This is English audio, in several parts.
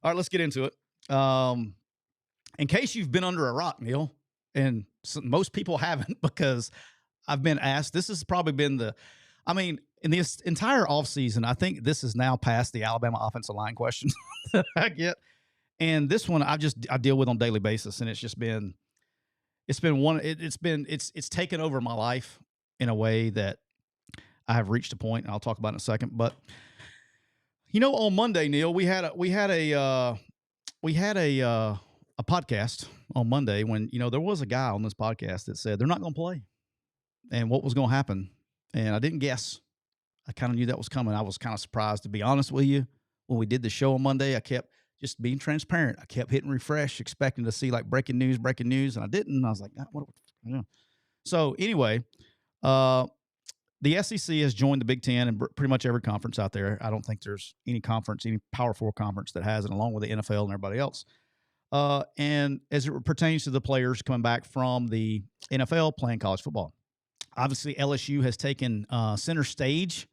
All right, let's get into it. In case you've been under a rock, Neal, and most people haven't, because I've been asked, this has probably been in this entire offseason, I think this is now past the Alabama offensive line question that I get. And this one I deal with on a daily basis. And it's taken over my life in a way that I have reached a point, and I'll talk about in a second. But on Monday, Neal, we had a podcast on Monday when there was a guy on this podcast that said they're not going to play, and what was going to happen, and I didn't guess. I kind of knew that was coming. I was kind of surprised, to be honest with you. When we did the show on Monday, I kept just being transparent. I kept hitting refresh, expecting to see like breaking news, and I didn't. And I was like, what? So anyway, the SEC has joined the Big Ten and pretty much every conference out there. I don't think there's any Power 4 conference that has it, along with the NFL and everybody else. And as it pertains to the players coming back from the NFL playing college football, obviously LSU has taken center stage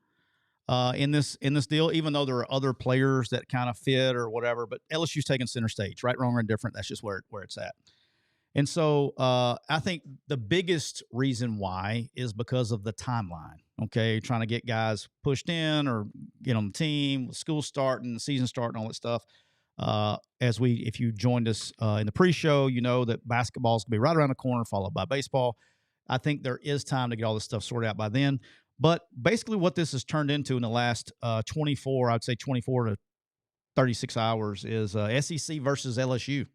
in this deal, even though there are other players that kind of fit or whatever. But LSU's taking center stage, right, wrong, or indifferent. That's just where it's at. And so I think the biggest reason why is because of the timeline, okay? Trying to get guys pushed in or get on the team, with school starting, the season starting, all that stuff. If you joined us in the pre-show, you know that basketball is going to be right around the corner, followed by baseball. I think there is time to get all this stuff sorted out by then. But basically what this has turned into in the last 24 to 36 hours is SEC versus LSU.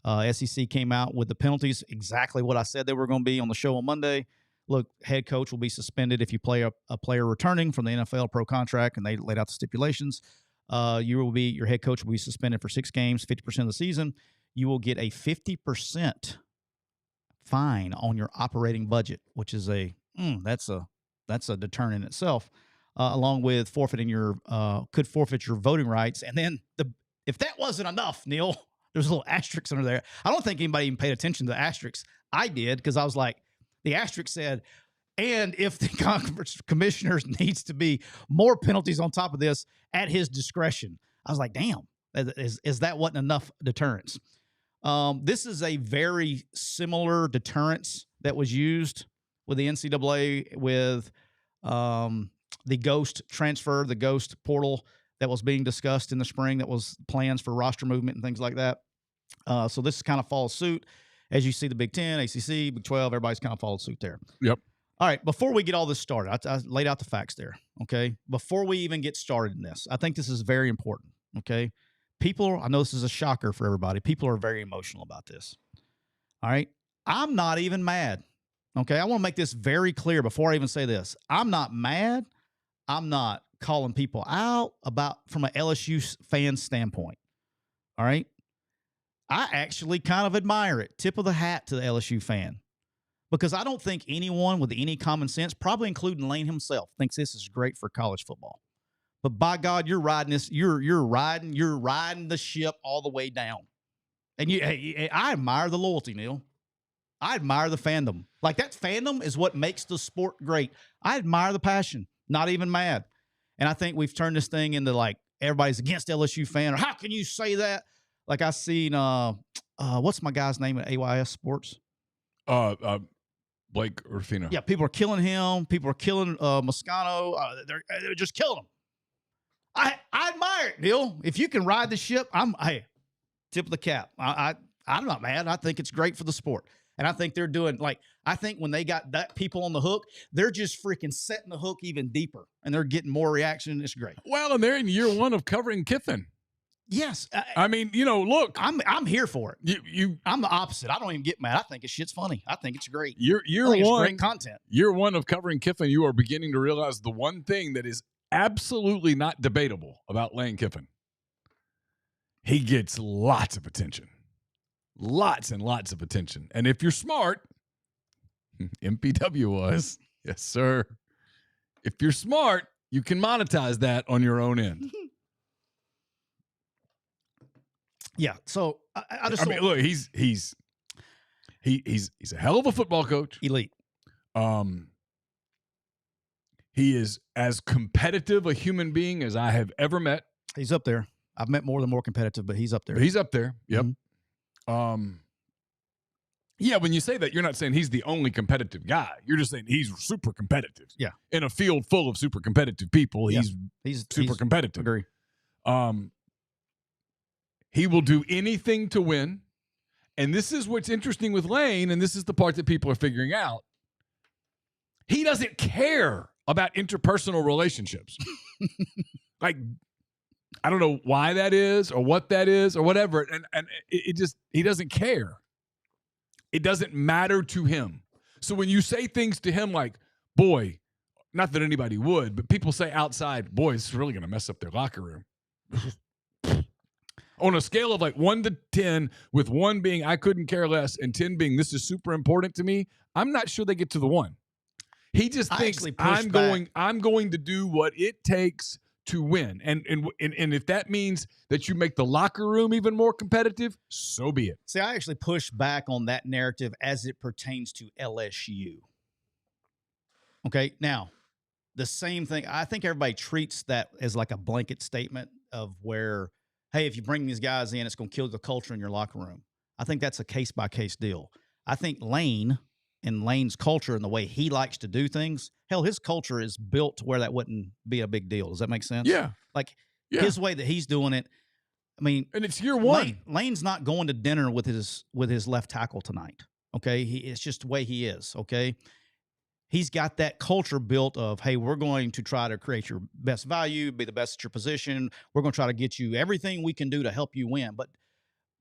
SEC came out with the penalties, exactly what I said they were going to be on the show on Monday. Look, head coach will be suspended if you play a player returning from the NFL pro contract, and they laid out the stipulations. Your head coach will be suspended for 6 games, 50% of the season. You will get a 50% fine on your operating budget, which is that's a deterrent in itself, along with could forfeit your voting rights. And then if that wasn't enough, Neal, there's a little asterisk under there. I don't think anybody even paid attention to the asterisk. I did, because I was like, the asterisk said, and if the conference commissioners needs to be more penalties on top of this at his discretion. I was like, damn, is that wasn't enough deterrence? This is a very similar deterrence that was used with the NCAA with the ghost transfer, the ghost portal that was being discussed in the spring, that was plans for roster movement and things like that. So this kind of follows suit. As you see, the Big Ten, ACC, Big 12, everybody's kind of followed suit there. Yep. All right, before we get all this started, I laid out the facts there, okay? Before we even get started in this, I think this is very important, okay? I know this is a shocker for everybody. People are very emotional about this, all right? I'm not even mad, okay? I want to make this very clear before I even say this. I'm not mad. I'm not calling people out from an LSU fan standpoint, all right? I actually kind of admire it. Tip of the hat to the LSU fan. Because I don't think anyone with any common sense, probably including Lane himself, thinks this is great for college football. But by God, you're riding this. You're riding the ship all the way down. And I admire the loyalty, Neal. I admire the fandom. Like, that fandom is what makes the sport great. I admire the passion. Not even mad. And I think we've turned this thing into like everybody's against LSU fan, or how can you say that? Like, I seen what's my guy's name at AYS Sports? Blake Rufino. Yeah, people are killing him. People are killing Moscano. They're just killing him. I admire it, Neal. If you can ride the ship, tip of the cap. I'm not mad. I think it's great for the sport. And I think they're doing, I think when they got that people on the hook, they're just freaking setting the hook even deeper. And they're getting more reaction. It's great. Well, and they're in year 1 of covering Kiffin. Yes. I mean, look. I'm here for it. I'm the opposite. I don't even get mad. I think shit's funny. I think it's great. Year one, it's great content. Year 1 of covering Kiffin, you are beginning to realize the one thing that is absolutely not debatable about Lane Kiffin. He gets lots of attention. Lots and lots of attention. And if you're smart, MPW was. Yes, sir. If you're smart, you can monetize that on your own end. Yeah. So I mean, look, he's a hell of a football coach. Elite. He is as competitive a human being as I have ever met. He's up there. I've met more competitive, but he's up there. But he's up there. Yep. Mm-hmm. Yeah, when you say that, you're not saying he's the only competitive guy. You're just saying he's super competitive. Yeah. In a field full of super competitive people, he's super competitive. Agree. He will do anything to win. And this is what's interesting with Lane, and this is the part that people are figuring out. He doesn't care about interpersonal relationships. Like, I don't know why that is or what that is or whatever. And it just, he doesn't care. It doesn't matter to him. So when you say things to him like, boy, not that anybody would, but people say outside, boy, it's really going to mess up their locker room. On a scale of like 1 to 10, with 1 being I couldn't care less and 10 being this is super important to me, I'm not sure they get to the 1. He just thinks I'm going to do what it takes to win. And if that means that you make the locker room even more competitive, so be it. See, I actually push back on that narrative as it pertains to LSU. Okay, now, the same thing. I think everybody treats that as like a blanket statement of where, hey, if you bring these guys in, it's going to kill the culture in your locker room. I think that's a case-by-case deal. I think Lane and Lane's culture and the way he likes to do things, hell, his culture is built to where that wouldn't be a big deal. Does that make sense? Yeah. Like, his way that he's doing it, I mean. And it's year 1. Lane's not going to dinner with his left tackle tonight, okay? It's just the way he is, okay? He's got that culture built of, hey, we're going to try to create your best value, be the best at your position. We're going to try to get you everything we can do to help you win. But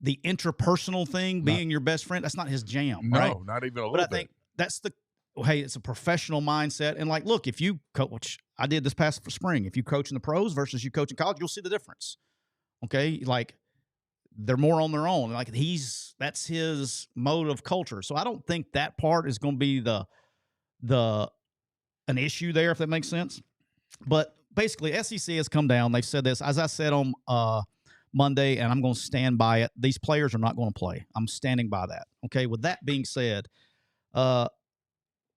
the interpersonal thing, being your best friend, that's not his jam, right? No, not even a little bit. But I think that's hey, it's a professional mindset. And like, look, if you coach, I did this past spring, if you coach in the pros versus you coach in college, you'll see the difference. Okay? Like, they're more on their own. Like, that's his mode of culture. So I don't think that part is going to be an issue there, if that makes sense. But basically, SEC has come down. They've said this, as I said on Monday, and I'm going to stand by it. These players are not going to play. I'm standing by that. Okay. With that being said, I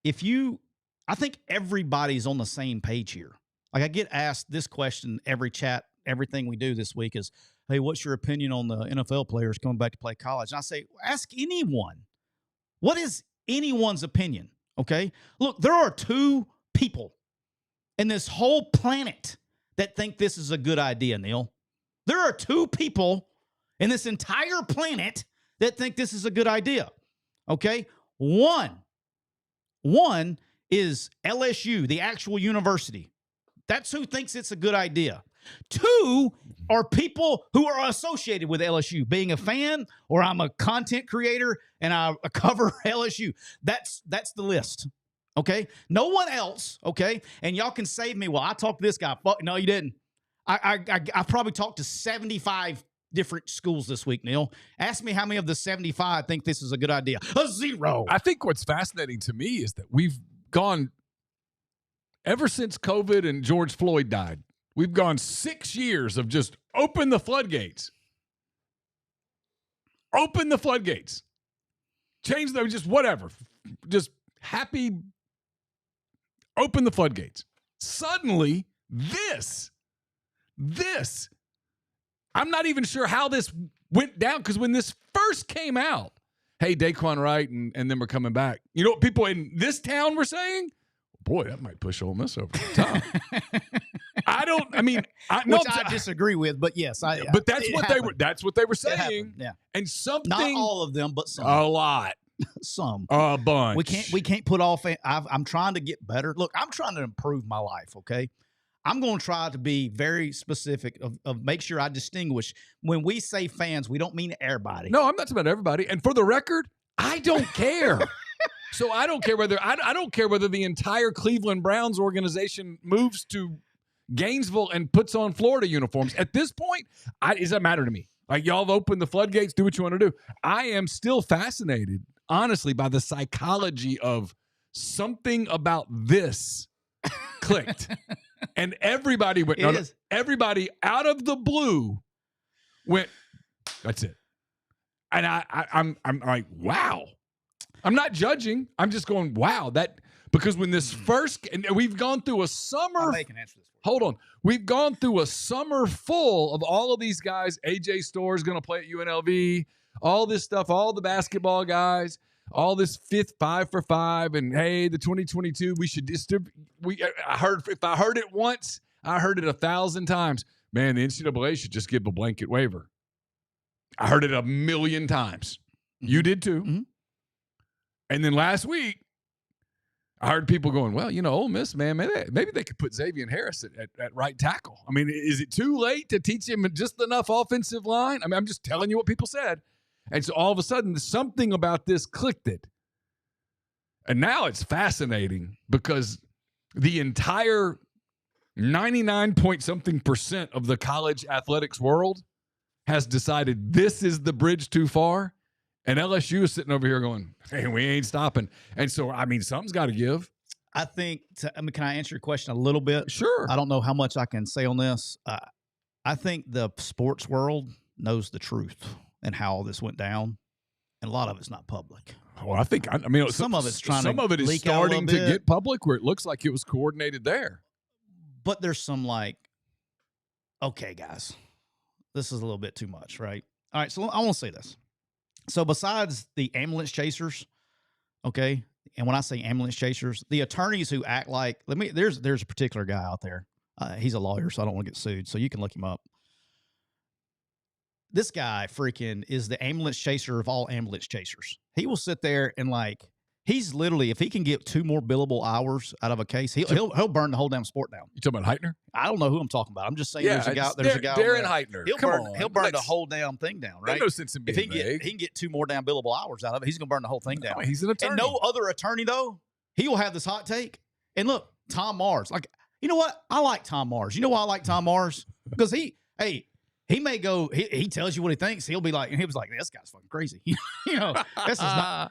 think everybody's on the same page here. Like, I get asked this question every chat, everything we do this week is, hey, what's your opinion on the NFL players coming back to play college? And I say, ask anyone. What is anyone's opinion? Okay? Look, there are 2 people in this whole planet that think this is a good idea, Neal. There are 2 people in this entire planet that think this is a good idea. Okay? One is LSU, the actual university. That's who thinks it's a good idea. 2 are people who are associated with LSU, being a fan, or I'm a content creator and I cover LSU. That's the list. Okay. No one else. Okay. And y'all can save me. Well, I talked to this guy. No, you didn't. I probably talked to 75 different schools this week, Neal. Ask me how many of the 75 think this is a good idea. A 0. I think what's fascinating to me is that we've gone, ever since COVID and George Floyd died, we've gone 6 years of just open the floodgates. Open the floodgates. Change them, just whatever. Just happy. Open the floodgates. Suddenly, this. I'm not even sure how this went down, because when this first came out, hey, Daquan Wright and then we're coming back. You know what people in this town were saying? Boy, that might push Ole Miss over the top. I disagree with, but yes, but that's what they were. That's what they were saying. Yeah, and something. Not all of them, but some. A lot. Some. A bunch. We can't put all. I'm trying to get better. Look, I'm trying to improve my life. Okay, I'm going to try to be very specific of make sure I distinguish. When we say fans, we don't mean everybody. No, I'm not talking about everybody. And for the record, I don't care. So I don't care whether I don't care whether the entire Cleveland Browns organization moves to Gainesville and puts on Florida uniforms. At this point, it doesn't matter to me. Like, y'all have opened the floodgates, do what you want to do. I am still fascinated, honestly, by the psychology of something about this clicked. And everybody went, everybody out of the blue went, that's it. And I'm like, wow. I'm not judging. I'm just going, wow, because when this first, and we've gone through a summer. They can answer this. Hold on. We've gone through a summer full of all of these guys. AJ Storr is going to play at UNLV. All this stuff, all the basketball guys, all this fifth 5 for 5, and hey, the 2022, we should distribute. I heard it once, I heard it 1,000 times. Man, the NCAA should just give a blanket waiver. I heard it 1,000,000 times. Mm-hmm. You did too. Mm-hmm. And then last week, I heard people going, well, Ole Miss, man, maybe they could put Xavier Harris at right tackle. I mean, is it too late to teach him just enough offensive line? I mean, I'm just telling you what people said. And so all of a sudden, something about this clicked it. And now it's fascinating because the entire 99-point-something% of the college athletics world has decided this is the bridge too far. And LSU is sitting over here going, hey, we ain't stopping. And so, I mean, something's got to give. I think, can I answer your question a little bit? Sure. I don't know how much I can say on this. I think the sports world knows the truth and how all this went down. And a lot of it's not public. Well, I mean, some of it's some of it is starting to get public where it looks like it was coordinated there. But there's some like, okay, guys, this is a little bit too much, right? All right, so I want to say this. So besides the ambulance chasers, okay, and when I say ambulance chasers, the attorneys who act like, there's a particular guy out there. He's a lawyer, so I don't want to get sued, so you can look him up. This guy freaking is the ambulance chaser of all ambulance chasers. He will sit there and he's literally, if he can get 2 more billable hours out of a case, he'll burn the whole damn sport down. You talking about Heitner? I don't know who I'm talking about. I'm just saying there's a guy. Darren Heitner. He'll burn the whole damn thing down, right? No sense in being if he can get 2 more damn billable hours out of it, he's gonna burn the whole thing down. He's an attorney. And no other attorney though, he will have this hot take. And look, Tom Mars, you know what? I like Tom Mars. You know why I like Tom Mars? Because he may go. He tells you what he thinks. He'll be like, and he was like, "This guy's fucking crazy."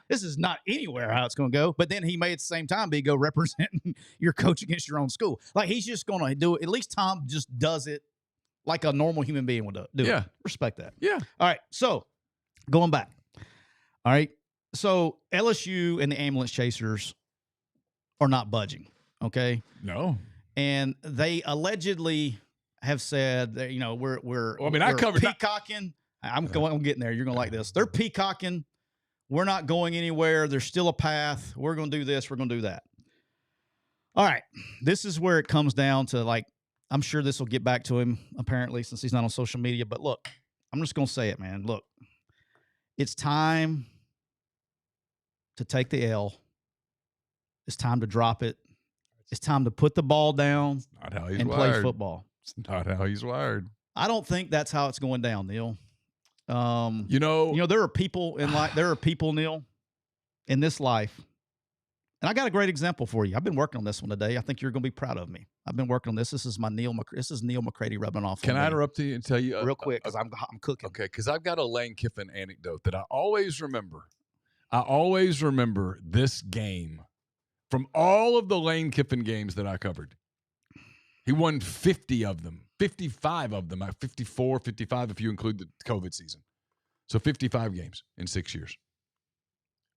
This is not anywhere how it's going to go. But then he may at the same time go representing your coach against your own school. Like he's just going to do it. At least Tom just does it like a normal human being would do. Yeah, respect that. Yeah. All right. So going back. All right. So LSU and the ambulance chasers are not budging. Okay. No. And they allegedly have said that, we're I covered peacocking. I'm getting there. You're going to like this. They're peacocking. We're not going anywhere. There's still a path. We're going to do this. We're going to do that. All right. This is where it comes down to I'm sure this will get back to him apparently since he's not on social media. But look, I'm just going to say it, man. Look, it's time to take the L. It's time to drop it. It's time to put the ball down and play football. It's not how he's wired. I don't think that's how it's going down, Neal. There are people Neal, in this life, and I got a great example for you. I've been working on this one today. I think you're going to be proud of me. I've been working on this. This is Neal McCready rubbing off. Can I interrupt you and tell you real quick because I'm cooking? Okay, because I've got a Lane Kiffin anecdote that I always remember. I always remember this game from all of the Lane Kiffin games that I covered. He won 50 of them, 55 of them, 54, 55 if you include the COVID season. So 55 games in 6 years.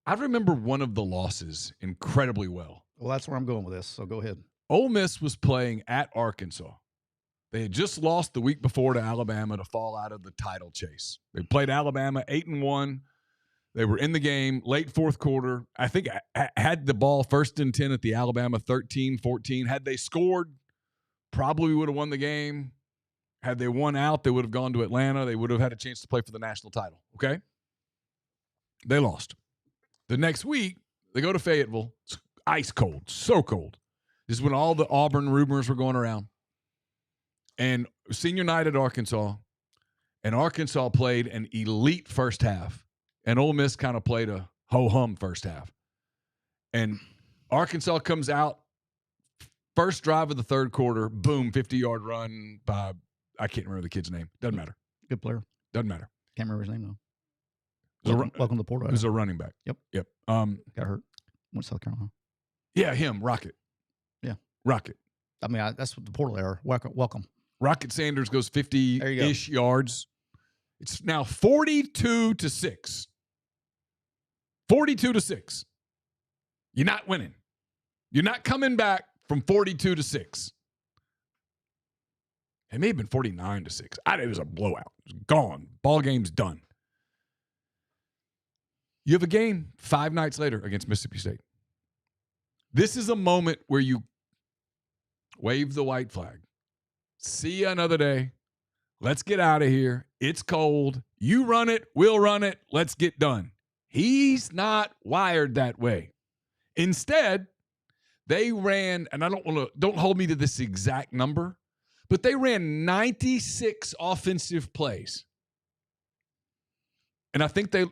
I remember one of the losses incredibly well. Well, that's where I'm going with this, so go ahead. Ole Miss was playing at Arkansas. They had just lost the week before to Alabama to fall out of the title chase. They played Alabama 8-1. They were in the game late fourth quarter. I think I had the ball 1st and 10 at the Alabama 13-14. Had they scored, probably would have won the game. Had they won out, they would have gone to Atlanta. They would have had a chance to play for the national title. Okay? They lost. The next week, they go to Fayetteville. It's ice cold, so cold. This is when all the Auburn rumors were going around. And senior night at Arkansas, and Arkansas played an elite first half. And Ole Miss kind of played a ho-hum first half. And Arkansas comes out, first drive of the third quarter, boom, 50-yard run by, I can't remember the kid's name. Doesn't matter. Good player. Doesn't matter. Can't remember his name, though. Welcome to Portland. He was a running back. Yep. Got hurt. Went to South Carolina. Yeah, him, Rocket. Yeah. Rocket. I mean, that's what the portal era. Welcome. Rocket Sanders goes 50-ish yards. It's now 42-6. 42-6. You're not winning. You're not coming back from 42-6. It may have been 49-6. It was a blowout. It was gone. Ball game's done. You have a game 5 nights later against Mississippi State. This is a moment where you wave the white flag. See you another day. Let's get out of here. It's cold. You run it. We'll run it. Let's get done. He's not wired that way. Instead, they ran, and don't hold me to this exact number, but they ran 96 offensive plays. And I think they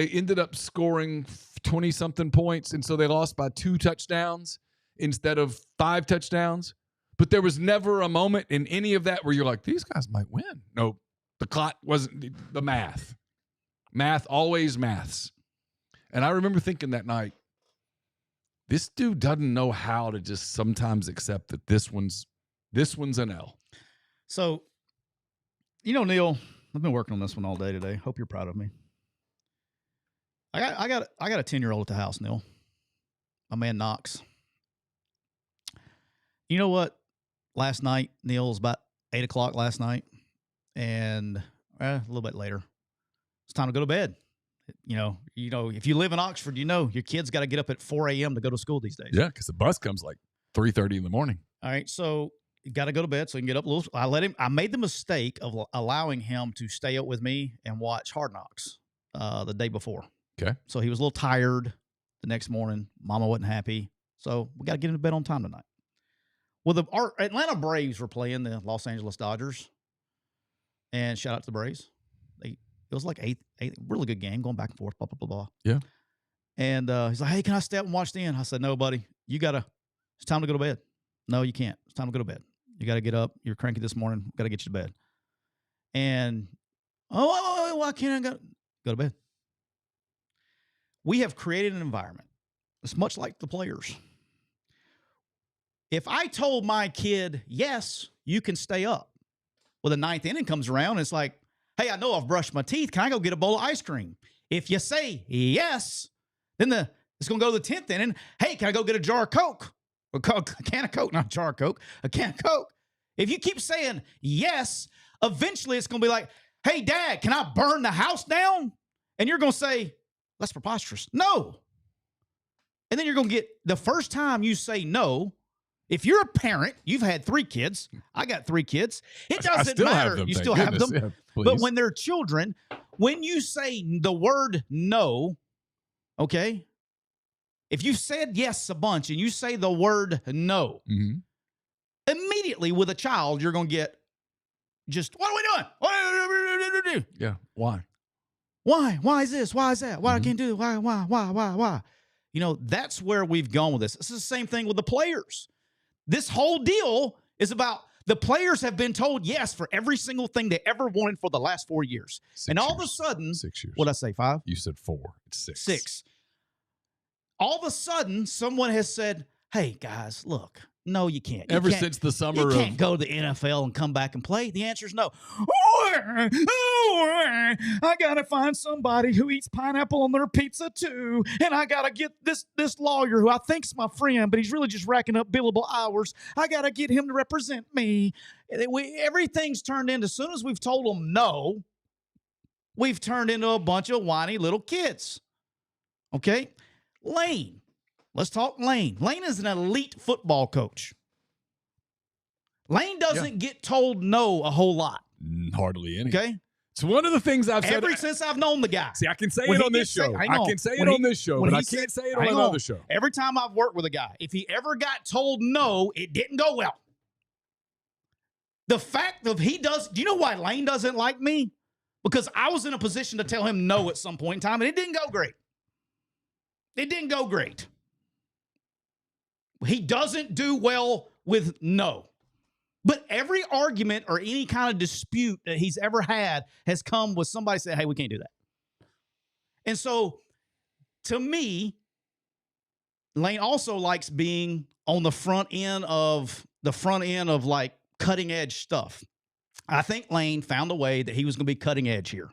ended up scoring 20-something points, and so they lost by 2 touchdowns instead of 5 touchdowns. But there was never a moment in any of that where you're like, these guys might win. No, the clock wasn't the math. Math always maths. And I remember thinking that night, this dude doesn't know how to just sometimes accept that this one's an L. So, Neal, I've been working on this one all day today. Hope you're proud of me. I got a 10-year-old at the house, Neal. My man Knox. You know what? Last night, Neal, it was about 8 o'clock last night, and a little bit later, it's time to go to bed. If you live in Oxford, your kids got to get up at 4 a.m. to go to school these days. Yeah, because the bus comes like 3:30 in the morning. All right, so you got to go to bed so he can get up a little. I made the mistake of allowing him to stay up with me and watch Hard Knocks the day before. Okay. So he was a little tired the next morning. Mama wasn't happy. So we got to get him to bed on time tonight. Well, our Atlanta Braves were playing the Los Angeles Dodgers. And shout out to the Braves. It was like eight really good game, going back and forth, blah, blah, blah, blah. Yeah. And he's like, hey, can I stay up and watch the end? I said, no, buddy. It's time to go to bed. No, you can't. It's time to go to bed. You got to get up. You're cranky this morning. Got to get you to bed. And, why can't I go to bed? We have created an environment. It's much like the players. If I told my kid, yes, you can stay up. Well, the 9th inning comes around, and it's like, hey, I know I've brushed my teeth. Can I go get a bowl of ice cream? If you say yes, then it's going to go to the 10th inning. Hey, can I go get a jar of Coke? A can of Coke, not a jar of Coke, a can of Coke. If you keep saying yes, eventually it's going to be like, hey, Dad, can I burn the house down? And you're going to say, that's preposterous. No. And then you're going to get, the first time you say no, if you're a parent, you've had 3 kids. I got 3 kids. It doesn't matter. You still have them. Yeah, but when they're children, when you say the word no, okay, if you said yes a bunch and you say the word no, immediately with a child, you're going to get just, what are we doing? What are we doing? Yeah. Why? Why? Why is this? Why is that? Why I can't do it? Why? That's where we've gone with this. It's the same thing with the players. This whole deal is about the players have been told yes for every single thing they ever wanted for the last 4 years. 6 and all years. of a sudden, 6 years. What'd I say, 5? You said 4. It's 6. 6. All of a sudden, someone has said, hey, guys, look, no, you can't. Ever since the summer you can't go to the NFL and come back and play. The answer is no. I got to find somebody who eats pineapple on their pizza too. And I got to get this lawyer who I think's my friend, but he's really just racking up billable hours. I got to get him to represent me. Everything's turned into, as soon as we've told them no, we've turned into a bunch of whiny little kids. Okay? Lane. Let's talk Lane. Lane is an elite football coach. Lane doesn't get told no a whole lot. Hardly any. Okay? It's one of the things I've said. Since I've known the guy. See, I can say it on this show. I can say it on this show, but I can't say it on another show. Every time I've worked with a guy, if he ever got told no, it didn't go well. The fact of do you know why Lane doesn't like me? Because I was in a position to tell him no at some point in time, and it didn't go great. It didn't go great. He doesn't do well with no. But every argument or any kind of dispute that he's ever had has come with somebody saying, hey, we can't do that. And so, to me, Lane also likes being on the front end of like cutting edge stuff. I think Lane found a way that he was going to be cutting edge here.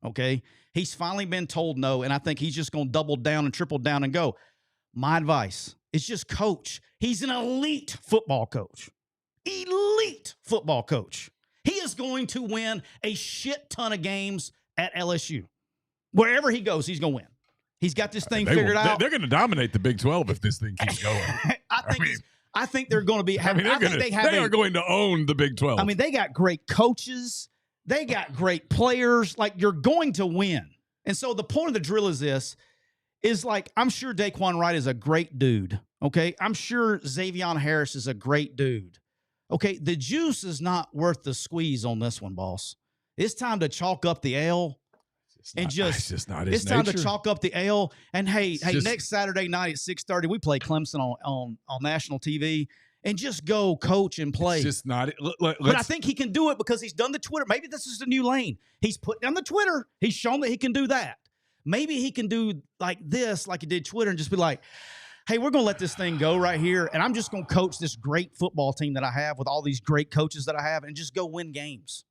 Okay. He's finally been told no. And I think he's just going to double down and triple down and go, My advice is just coach. He's an elite football coach. Elite football coach. He is going to win a shit ton of games at LSU. Wherever he goes, he's going to win. He's got this thing figured out. They're going to dominate the Big 12 if this thing keeps going. I think they're going to be. They are going to own the Big 12. I mean, they got great coaches. They got great players. Like, you're going to win. And so the point of the drill is like, I'm sure Daquan Wright is a great dude. Okay. I'm sure Xavion Harris is a great dude. Okay. The juice is not worth the squeeze on this one, boss. It's time to chalk up the L. It's time to chalk up the L. And next Saturday night at 6:30, we play Clemson on national TV, and just go coach and play. It's just not. But I think he can do it because he's done the Twitter. Maybe this is the new Lane. He's put down the Twitter. He's shown that he can do that. Maybe he can do like this, like he did Twitter, and just be like, hey, we're going to let this thing go right here, and I'm just going to coach this great football team that I have with all these great coaches that I have and just go win games.